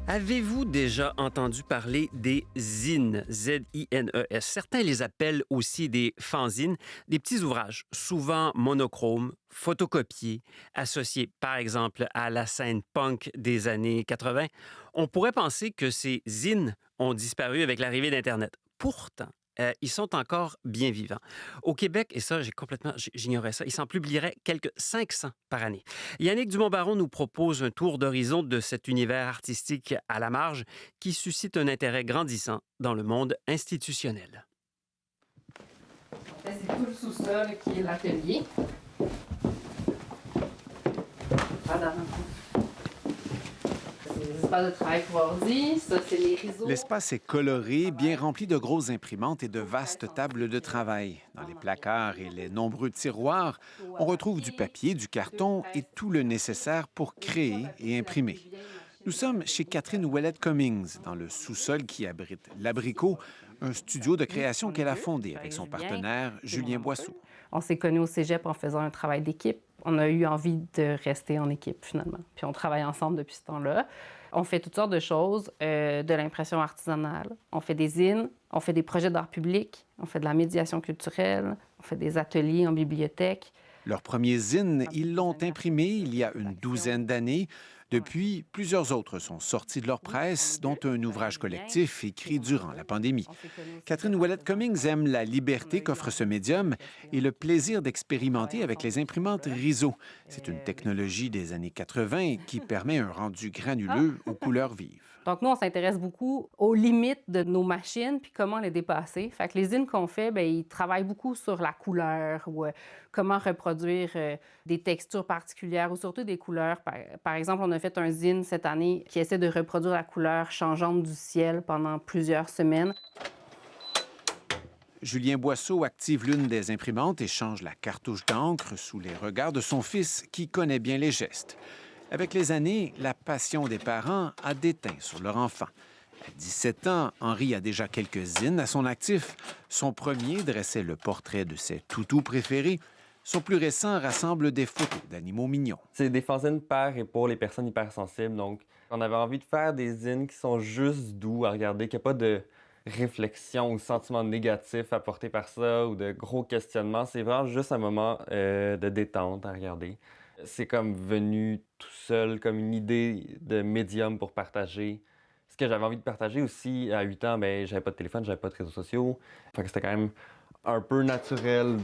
Avez-vous déjà entendu parler des zines, Z-I-N-E-S? Certains les appellent aussi des fanzines, des petits ouvrages, souvent monochromes, photocopiés, associés par exemple à la scène punk des années 80. On pourrait penser que ces zines ont disparu avec l'arrivée d'Internet. Pourtant, ils sont encore bien vivants. Au Québec, et ça, j'ignorais ça, il s'en publierait quelques 500 par année. Yannick Dumont-Baron nous propose un tour d'horizon de cet univers artistique à la marge qui suscite un intérêt grandissant dans le monde institutionnel. C'est tout le sous-sol qui est l'atelier. L'espace de travail pour ordi, ça c'est les réseaux. L'espace est coloré, bien rempli de grosses imprimantes et de vastes tables de travail. Dans les placards et les nombreux tiroirs, on retrouve du papier, du carton et tout le nécessaire pour créer et imprimer. Nous sommes chez Catherine Ouellette-Cummings, dans le sous-sol qui abrite l'Abricot, un studio de création qu'elle a fondé avec son partenaire Julien Boisseau. On s'est connus au cégep en faisant un travail d'équipe. On a eu envie de rester en équipe, finalement. Puis on travaille ensemble depuis ce temps-là. On fait toutes sortes de choses, de l'impression artisanale. On fait des zines, on fait des projets d'art public, on fait de la médiation culturelle, on fait des ateliers en bibliothèque. Leur premier zine, ils l'ont imprimé il y a une douzaine d'années. Depuis, plusieurs autres sont sortis de leur presse, dont un ouvrage collectif écrit durant la pandémie. Catherine Ouellette-Cummings aime la liberté qu'offre ce médium et le plaisir d'expérimenter avec les imprimantes Riso. C'est une technologie des années 80 qui permet un rendu granuleux aux couleurs vives. Donc, nous, on s'intéresse beaucoup aux limites de nos machines puis comment les dépasser. Fait que les zines qu'on fait, bien, ils travaillent beaucoup sur la couleur ou comment reproduire des textures particulières ou surtout des couleurs. Par exemple, on a fait un zine cette année qui essaie de reproduire la couleur changeante du ciel pendant plusieurs semaines. Julien Boisseau active l'une des imprimantes et change la cartouche d'encre sous les regards de son fils qui connaît bien les gestes. Avec les années, la passion des parents a déteint sur leur enfant. À 17 ans, Henri a déjà quelques zines à son actif. Son premier dressait le portrait de ses toutous préférés. Son plus récent rassemble des photos d'animaux mignons. C'est des fanzines par et pour les personnes hypersensibles. Donc, on avait envie de faire des zines qui sont juste doux à regarder, qu'il n'y a pas de réflexion ou sentiment négatif apporté par ça ou de gros questionnements. C'est vraiment juste un moment de détente à regarder. C'est comme venu tout seul, comme une idée de médium pour partager. Ce que j'avais envie de partager aussi, à 8 ans, bien, j'avais pas de téléphone, j'avais pas de réseaux sociaux. Fait que c'était quand même un peu naturel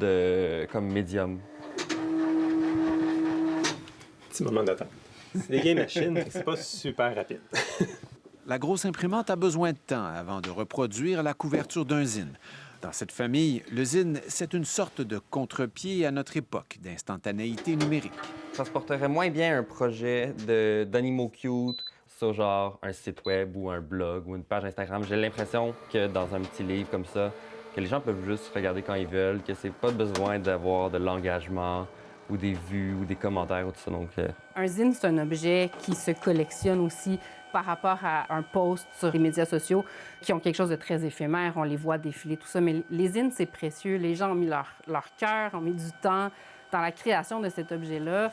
comme médium. Petit moment d'attente. C'est des vieilles machines, c'est pas super rapide. La grosse imprimante a besoin de temps avant de reproduire la couverture d'un zine. Dans cette famille, le zine, c'est une sorte de contre-pied à notre époque d'instantanéité numérique. Ça se porterait moins bien un projet d'animaux cute sur genre un site web ou un blog ou une page Instagram. J'ai l'impression que dans un petit livre comme ça, que les gens peuvent juste regarder quand ils veulent, que c'est pas besoin d'avoir de l'engagement ou des vues ou des commentaires ou tout ça. Donc, Un zine, c'est un objet qui se collectionne aussi par rapport à un post sur les médias sociaux qui ont quelque chose de très éphémère. On les voit défiler, tout ça. Mais les zines, c'est précieux. Les gens ont mis leur cœur, ont mis du temps dans la création de cet objet-là.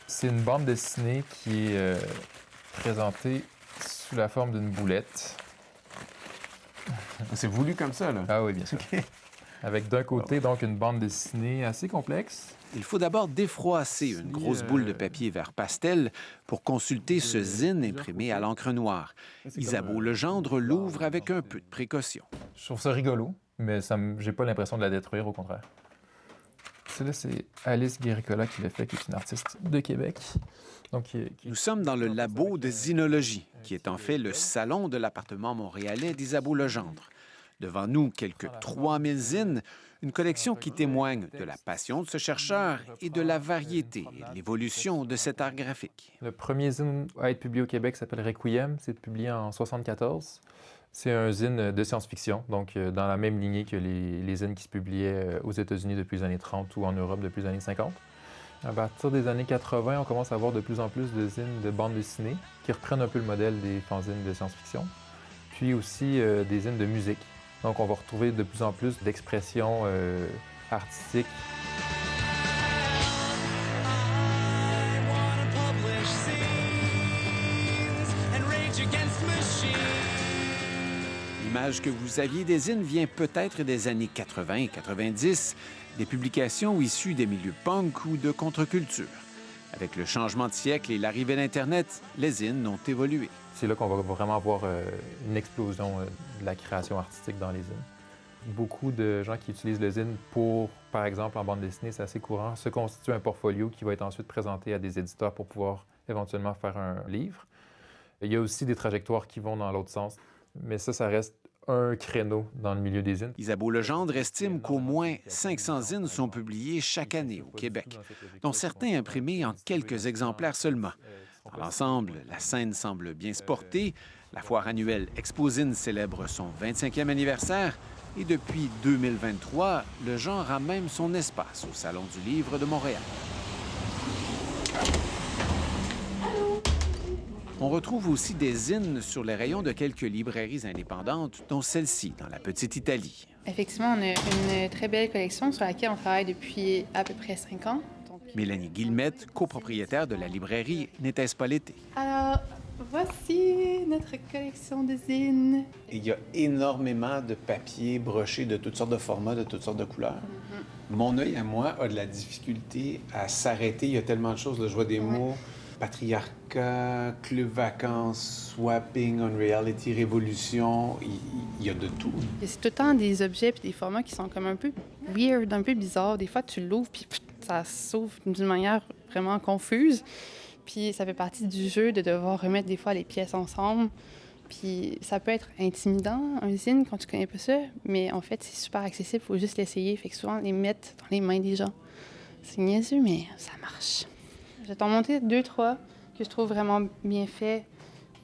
C'est une bande dessinée qui est présentée sous la forme d'une boulette. C'est voulu comme ça, là? Ah oui, bien sûr. Okay. Avec d'un côté, donc, une bande dessinée assez complexe. Il faut d'abord défroisser une grosse boule de papier vert pastel pour consulter ce zine imprimé à l'encre noire. Isabeau Legendre l'ouvre avec un peu de précaution. Je trouve ça rigolo, mais j'ai pas l'impression de la détruire, au contraire. Celle-là, c'est Alice Guéricola qui l'a fait, qui est une artiste de Québec. Donc, Nous sommes dans le labo de zinologie, qui est en fait le salon de l'appartement montréalais d'Isabeau Legendre. Devant nous, quelques 3000 zines, une collection qui témoigne de la passion de ce chercheur et de la variété et de l'évolution de cet art graphique. Le premier zine à être publié au Québec s'appelle Requiem. C'est publié en 1974. C'est un zine de science-fiction, donc dans la même lignée que les zines qui se publiaient aux États-Unis depuis les années 30 ou en Europe depuis les années 50. À partir des années 80, on commence à avoir de plus en plus de zines de bande dessinée qui reprennent un peu le modèle des fanzines de science-fiction, puis aussi des zines de musique. Donc, on va retrouver de plus en plus d'expressions artistiques. I wanna publish scenes and rage against L'image que vous aviez des zines vient peut-être des années 80 et 90, des publications issues des milieux punk ou de contre-culture. Avec le changement de siècle et l'arrivée d'Internet, les zines ont évolué. C'est là qu'on va vraiment voir une explosion de la création artistique dans les zines. Beaucoup de gens qui utilisent le zine pour, par exemple, en bande dessinée, c'est assez courant, se constitue un portfolio qui va être ensuite présenté à des éditeurs pour pouvoir éventuellement faire un livre. Il y a aussi des trajectoires qui vont dans l'autre sens, mais ça reste un créneau dans le milieu des zines. Isabeau Legendre estime qu'au moins 500 zines sont publiés chaque année au Québec, dont certains imprimés en quelques exemplaires seulement. Dans l'ensemble, la scène semble bien se porter. La foire annuelle Exposine célèbre son 25e anniversaire et depuis 2023, le genre a même son espace au Salon du Livre de Montréal. On retrouve aussi des zines sur les rayons de quelques librairies indépendantes, dont celle-ci, dans la Petite Italie. Effectivement, on a une très belle collection sur laquelle on travaille depuis à peu près 5 ans. Mélanie Guillemette, copropriétaire de la librairie N'était-ce pas l'été? Alors, voici notre collection de zines. Il y a énormément de papier broché de toutes sortes de formats, de toutes sortes de couleurs. Mon œil à moi a de la difficulté à s'arrêter. Il y a tellement de choses. Là, je vois des mots, patriarcat, club vacances, swapping, unreality, révolution. Il y a de tout. Et c'est tout le temps des objets et des formats qui sont comme un peu weird, un peu bizarres. Des fois, tu l'ouvres puis ça s'ouvre d'une manière vraiment confuse. Puis ça fait partie du jeu de devoir remettre des fois les pièces ensemble. Puis ça peut être intimidant, un zine, quand tu connais pas ça, mais en fait, c'est super accessible, il faut juste l'essayer. Fait que souvent, les mettre dans les mains des gens. C'est niaiseux, mais ça marche. Je vais t'en montrer 2-3 que je trouve vraiment bien faits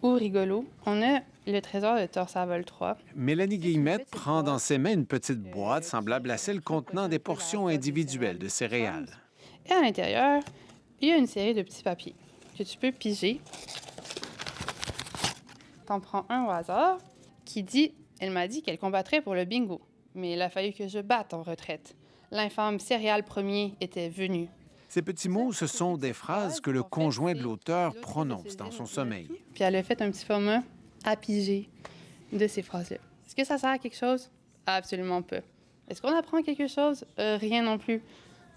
ou rigolos. On a le trésor de Torsavol 3. Mélanie Guillemette prend dans ses mains une petite boîte semblable à celle contenant des portions individuelles de céréales. Et à l'intérieur, il y a une série de petits papiers que tu peux piger. T'en prends un au hasard qui dit « Elle m'a dit qu'elle combattrait pour le bingo, mais il a fallu que je batte en retraite. L'infâme céréale premier était venu. » Ces petits mots, ce sont des phrases que le conjoint de l'auteur prononce dans son sommeil. Puis elle a fait un petit format à piger de ces phrases-là. Est-ce que ça sert à quelque chose? Absolument pas. Est-ce qu'on apprend quelque chose? Rien non plus.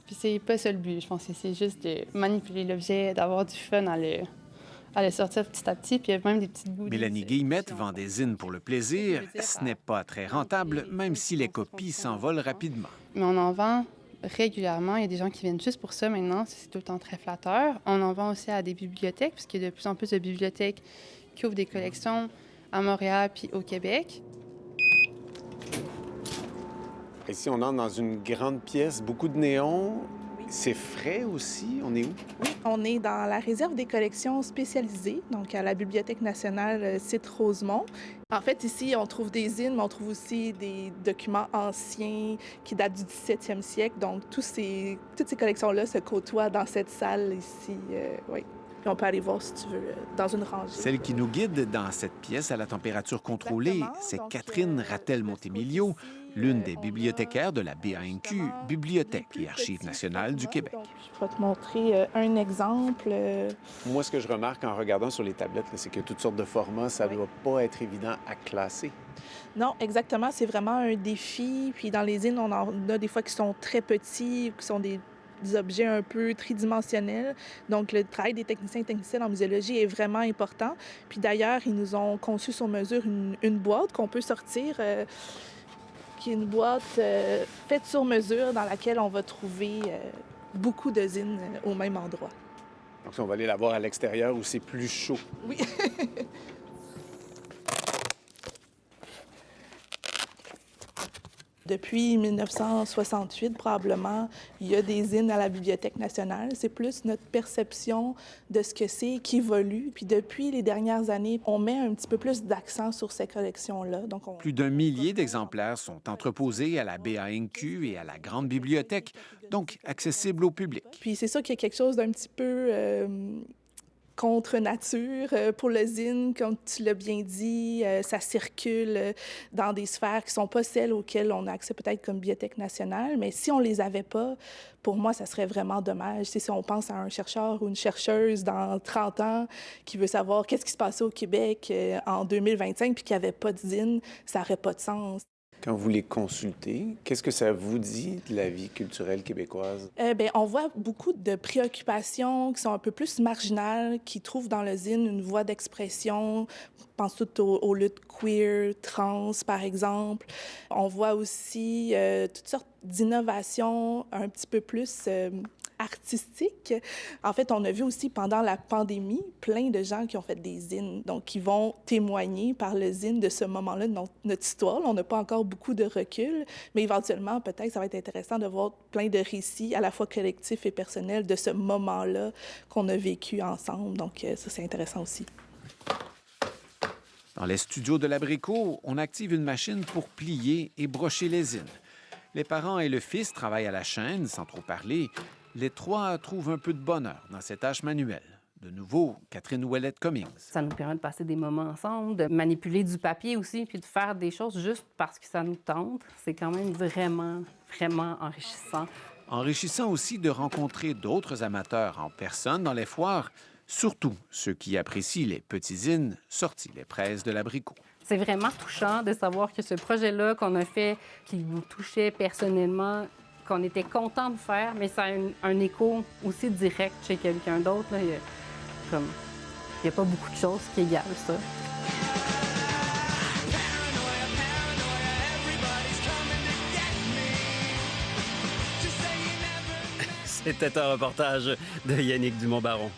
Puis c'est pas ça le but. Je pense que c'est juste de manipuler l'objet, d'avoir du fun à le sortir petit à petit, puis il y a même des petites bouts. Mélanie Guillemette vend des zines pour le plaisir. Ce n'est pas très rentable, même si les copies s'envolent rapidement. Mais on en vend régulièrement. Il y a des gens qui viennent juste pour ça maintenant. C'est tout le temps très flatteur. On en vend aussi à des bibliothèques, puisqu'il y a de plus en plus de bibliothèques qui ouvrent des collections à Montréal puis au Québec. Ici, on entre dans une grande pièce, beaucoup de néons. C'est frais aussi. On est où? Oui, on est dans la réserve des collections spécialisées, donc à la Bibliothèque nationale Cite-Rosemont. En fait, ici, on trouve des zines, mais on trouve aussi des documents anciens qui datent du 17e siècle. Donc, toutes ces collections-là se côtoient dans cette salle ici. Oui. Puis on peut aller voir, si tu veux, dans une rangée. Celle qui nous guide dans cette pièce à la température contrôlée, c'est Catherine Rattel-Montemilio, l'une des bibliothécaires de la BANQ, Bibliothèque et Archives nationales du Québec. Donc, je vais te montrer un exemple. Moi, ce que je remarque en regardant sur les tablettes, c'est que toutes sortes de formats, ça ne doit pas être évident à classer. Non, exactement. C'est vraiment un défi. Puis dans les zines, on en a des fois qui sont très petits, qui sont des objets un peu tridimensionnels. Donc, le travail des techniciens et techniciennes en muséologie est vraiment important. Puis d'ailleurs, ils nous ont conçu sur mesure une boîte qu'on peut sortir, qui est une boîte faite sur mesure dans laquelle on va trouver beaucoup de zines au même endroit. Donc, on va aller la voir à l'extérieur où c'est plus chaud. Oui. Depuis 1968, probablement, il y a des zines à la Bibliothèque nationale. C'est plus notre perception de ce que c'est qui évolue. Puis depuis les dernières années, on met un petit peu plus d'accent sur ces collections-là. Donc Plus d'1 millier d'exemplaires sont entreposés à la BANQ et à la Grande Bibliothèque, donc accessibles au public. Puis c'est ça qu'il y a quelque chose d'un petit peu contre nature pour le zine, comme tu l'as bien dit. Ça circule dans des sphères qui ne sont pas celles auxquelles on a accès peut-être comme Bibliothèque nationale, mais si on ne les avait pas, pour moi, ça serait vraiment dommage. Si on pense à un chercheur ou une chercheuse dans 30 ans qui veut savoir qu'est-ce qui se passait au Québec en 2025 puis qu'il n'y avait pas de zine, ça n'aurait pas de sens. Quand vous les consultez, qu'est-ce que ça vous dit de la vie culturelle québécoise? On voit beaucoup de préoccupations qui sont un peu plus marginales, qui trouvent dans le zine une voie d'expression. Je pense tout aux luttes queer, trans, par exemple. On voit aussi toutes sortes d'innovations un petit peu plus artistiques. En fait, on a vu aussi pendant la pandémie plein de gens qui ont fait des zines, donc qui vont témoigner par le zine de ce moment-là de notre histoire. On n'a pas encore beaucoup de recul, mais éventuellement, peut-être, ça va être intéressant de voir plein de récits, à la fois collectifs et personnels, de ce moment-là qu'on a vécu ensemble. Donc, ça, c'est intéressant aussi. Dans les studios de l'Abricot, on active une machine pour plier et brocher les zines. Les parents et le fils travaillent à la chaîne, sans trop parler. Les trois trouvent un peu de bonheur dans cette tâche manuelle. De nouveau, Catherine Ouellette-Cummings. Ça nous permet de passer des moments ensemble, de manipuler du papier aussi, puis de faire des choses juste parce que ça nous tente. C'est quand même vraiment, vraiment enrichissant. Enrichissant aussi de rencontrer d'autres amateurs en personne dans les foires, surtout ceux qui apprécient les petits zines sortis les presses de l'Abricot. C'est vraiment touchant de savoir que ce projet-là qu'on a fait, qui vous touchait personnellement, qu'on était content de faire, mais ça a un écho aussi direct chez quelqu'un d'autre. Il n'y a pas beaucoup de choses qui égalent ça. C'était un reportage de Yannick Dumont-Baron.